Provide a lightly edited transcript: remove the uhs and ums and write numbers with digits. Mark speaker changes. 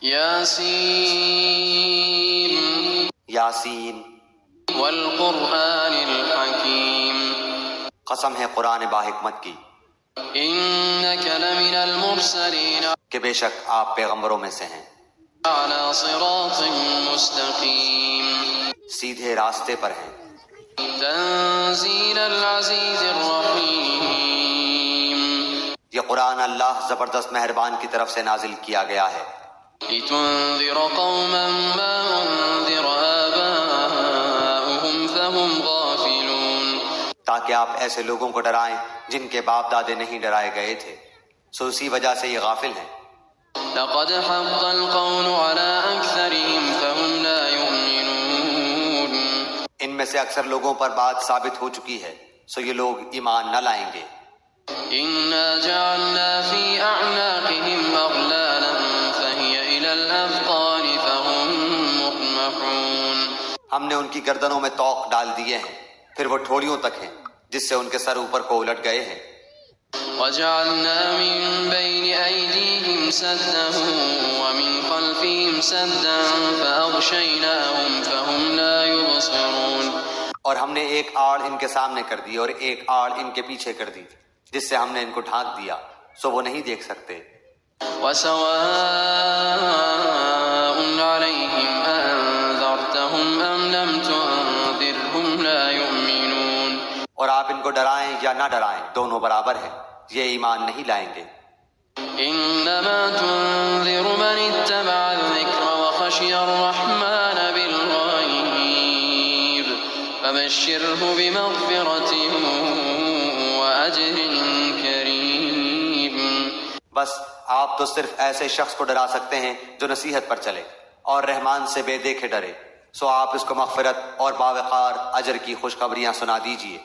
Speaker 1: یاسین
Speaker 2: یاسین
Speaker 1: والقرآن الحکیم،
Speaker 2: قسم ہے قرآن باحکمت کی،
Speaker 1: انک لمن المرسلین
Speaker 2: کہ بے شک آپ پیغمبروں میں سے ہیں،
Speaker 1: علی صراط مستقیم،
Speaker 2: سیدھے راستے پر ہیں،
Speaker 1: تنزیل العزیز الرحیم،
Speaker 2: یہ قرآن اللہ زبردست مہربان کی طرف سے نازل کیا گیا ہے،
Speaker 1: لتنذر قوما ما انذر آباؤهم فهم غافلون،
Speaker 2: تاکہ آپ ایسے لوگوں کو ڈرائیں جن کے باپ دادے نہیں ڈرائے گئے تھے، سو اسی وجہ سے یہ غافل ہیں۔
Speaker 1: لقد حق القول على أكثرهم فهم لا يؤمنون،
Speaker 2: ان میں سے اکثر لوگوں پر بات ثابت ہو چکی ہے، سو یہ لوگ ایمان نہ لائیں گے۔
Speaker 1: إنا جعلنا في أعناقهم أغلالا فهي إلى الأذقان فهم مقمحون،
Speaker 2: ہم نے ان کی گردنوں میں طوق ڈال دیے ہیں، پھر وہ ٹھوڑیوں تک ہیں جس سے ان کے سر اوپر کو الٹ گئے ہیں۔
Speaker 1: وجعلنا من بين أيديهم سدا ومن خلفهم سدا فأغشيناهم فهم لا يبصرون،
Speaker 2: اور ہم نے ایک آڑ ان کے سامنے کر دی اور ایک آڑ ان کے پیچھے کر دی، جس سے ہم نے ان کو ڈھانک دیا سو وہ نہیں دیکھ سکتے۔
Speaker 1: وسواء عليهم أنذرتهم أم لم تنذرهم لا يؤمنون،
Speaker 2: اور آپ ان کو ڈرائیں یا نہ ڈرائیں دونوں برابر ہیں، یہ ایمان نہیں لائیں گے۔
Speaker 1: إنما تنذر من اتبع الذكر وخشي الرحمن بالغيب فبشره بمغفرة وأجر كريم،
Speaker 2: بس آپ تو صرف ایسے شخص کو ڈرا سکتے ہیں جو نصیحت پر چلے اور رحمان سے بے دیکھے ڈرے، سو آپ اس کو مغفرت اور باوقار اجر کی خوشخبریاں سنا دیجئے۔